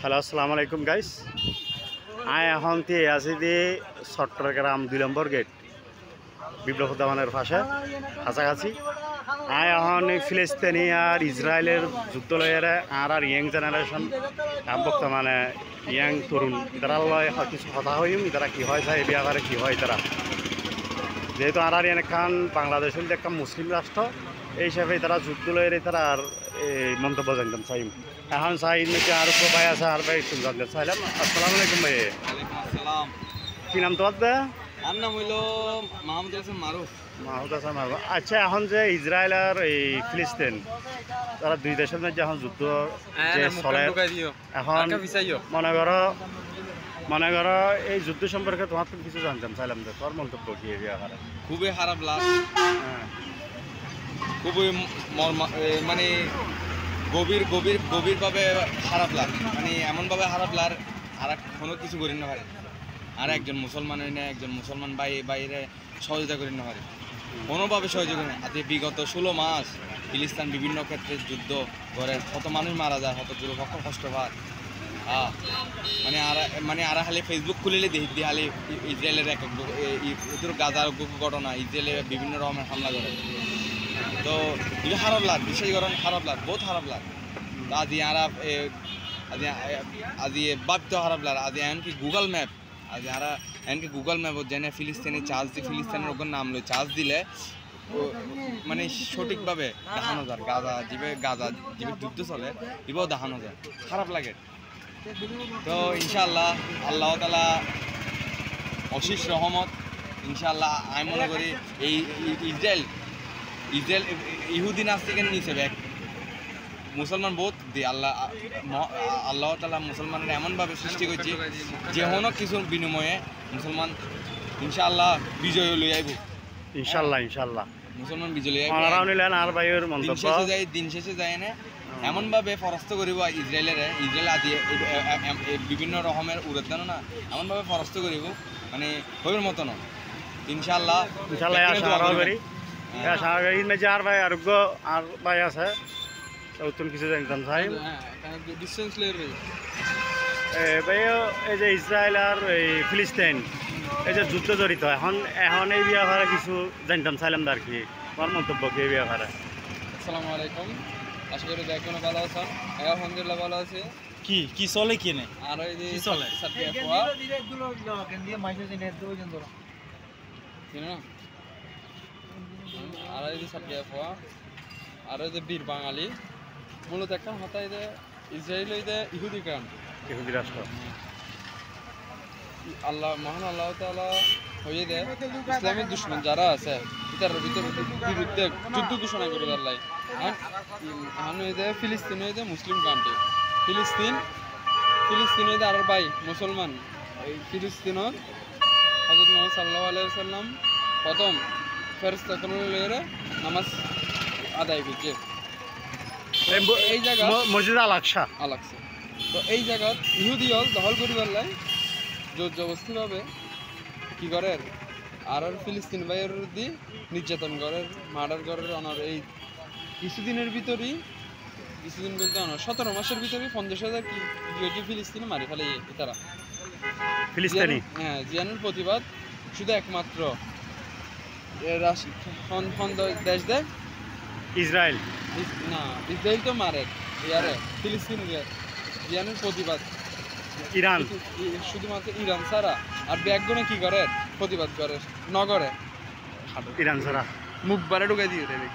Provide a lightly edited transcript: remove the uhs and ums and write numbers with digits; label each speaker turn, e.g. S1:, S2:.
S1: Hello আসসালামু আলাইকুম guys. আয় এখন তে আছি দি চট্টগ্রাম 2 নম্বর গেট বিপ্লব উদ্যানের পাশে কাছাকাছি। আয় এখন ফিলিস্তিনি আর ইসরায়েলের যুদ্ধ লয়ের আর ইয়ং জেনারেশন বর্তমানে ইয়ং তরুণ তারা লয় কিছু কথা হইম তারা কি হয় চাই বিয়ারে কি হয় তারা, যেহেতু আর এখান বাংলাদেশের একটা মুসলিম রাষ্ট্র এই হিসাবে তারা যুদ্ধ লয়ের তারা আর মন্তব্য জানতাম চাইম। এখন চাই নাকি আর ভাই আছে আর ভাই একটু জানতে চাইলাম। আসসালামু আলাইকুম ভাই।
S2: আসসালাম।
S1: কি নাম তোমার দা?
S2: আর নাম হইল মাহমুদ হাসান মারুফ।
S1: মাহমুদ হাসান মারুফ। আচ্ছা, এখন যে ইসরায়েল আর এই ফিলিস্তিন তারা দুই দেশের মধ্যে এখন যুদ্ধ যে চলে, এখন মনে করো এই যুদ্ধ সম্পর্কে তোমার তো কিছু জানতাম চাইলাম যে তোর মন্তব্য কি ব্যাপারে?
S2: খুবই খারাপ লাগ, খুবই মানে গভীরভাবে খারাপ লাগ, মানে এমনভাবে খারাপ লাগ আর কোনো কিছু করি না পারে। আর একজন মুসলমান হই না, একজন মুসলমান বাইরে সহযোগিতা করি না পারে, কোনোভাবে সহযোগিতা নেই। আজকে বিগত 16 মাস ফিলিস্তিন বিভিন্ন ক্ষেত্রে যুদ্ধ করে কত মানুষ মারা যায়, কত দুর্ভক্ষ কষ্ট পায়। আর খালি ফেসবুক খুলিলে দেখি খালি ইসরায়েলের এক গাজার ঘটনা, ইসরায়েলে বিভিন্ন রকমের হামলা করে। তো এটা খারাপ লাগ, বিশেষ করে খারাপ লাগ, বহুত খারাপ লাগ। আজি ভাবতে খারাপ লাগ। আজি এমনকি গুগল ম্যাপ গুগল ম্যাপ যেনে ফিলিস্তিনি চার্জ দিয়ে ফিলিস্তিনের ওখানে নাম লই চার্জ দিলে মানে সঠিকভাবে দেখানো যায় গাজা যেভাবে যুদ্ধ চলে এভাবেও দেখানো যায়। খারাপ লাগে। তো ইনশাআল্লাহ আল্লাহ তাআলা অশেষ রহমত। ইনশাআল্লাহ আমি মনে করি এই ইসরায়েল ইহুদি নাস্তিকের নিচে ব্যাগ মুসলমান বহুত দিয়ে আল্লাহ তাআলা মুসলমানের এমনভাবে সৃষ্টি করছে যে কোনো কিছুর বিনিময়ে মুসলমান ইনশাআল্লাহ বিজয় লই আইব।
S1: ইনশাআল্লাহ
S2: মুসলমান বিজয় লই আইব। দিন শেষে যায় না এমনভাবে পরাস্ত করিব ইসরায়েল আদি বিভিন্ন রকমের উড়াদানো না, এমনভাবে পরাস্ত করিব মানে হইবার মতো না। ইনশাআল্লাহ
S1: আর ভাই আর ভাই আছে নতুন কিছু জানতাম চাই ভাই। এই যে ইসরায়েল আর এই ফিলিস্তিন এই যে যুদ্ধ জড়িত এখন এই ব্যাপারে কিছু জানতাম চাইলাম আর কি আমার মন্তব্য কি এই ব্যাপারে?
S2: আসসালামু আলাইকুম, আশা করি দেখুন ভালো আছেন। আলহামদুলিল্লাহ ভালো আছে।
S1: কি চলে কি নেই
S2: আর এই যে
S1: চলে
S2: আর এই যে সাতগিয়া ফোয়া আর এই যে বীর বাঙালি মূলত একটা হতায় যে ইসরায়েল ইহুদি
S1: রাষ্ট্র
S2: মহান আল্লাহ তাআলা হয়ে দেয় ইসলামের দুশ্মন যারা আছে তার বিরুদ্ধে যুদ্ধ ঘোষণা করে আল্লাহ। ফিলিস্তিন হয়ে যায় মুসলিম কান্ট্রি, ফিলিস্তিন হয়ে আর ভাই মুসলমান। এই ফিলিস্তিনত হযরত মুহাম্মদ সাল্লাল্লাহু আলাইহি ওয়াসাল্লাম প্রথম ফেরেশতা লইরে নামাজ আদায় করছে এই জায়গা
S1: মসজিদ আল-আকসা।
S2: তো এই জায়গা ইহুদি দখল করিবার লাই জোর জবরদস্তিভাবে কি করে আর ফিলিস্তিন ভাইয়ের দি নির্যাতন করে, মার্ডার করে। অনার এই কিছুদিন বলতে 17 মাসের ভিতরে 50,000 কি ফিলিস্তিনে মারি ফেলে তারা
S1: ফিলিস্তিনি।
S2: হ্যাঁ, জিয়ানের প্রতিবাদ শুধু একমাত্র দেশ দেয়
S1: ইসরায়েল
S2: না, ইসরায়েল তো মারে ইয়ারে ফিলিস্তিন জিয়ানের প্রতিবাদ
S1: ইরান,
S2: শুধুমাত্র ইরান ছাড়া আর ব্যাগগুলো কি করে প্রতিবাদ করে নগরে
S1: ইরান ছাড়া
S2: মুখ বারে ঢুকাই দিয়ে দেবে।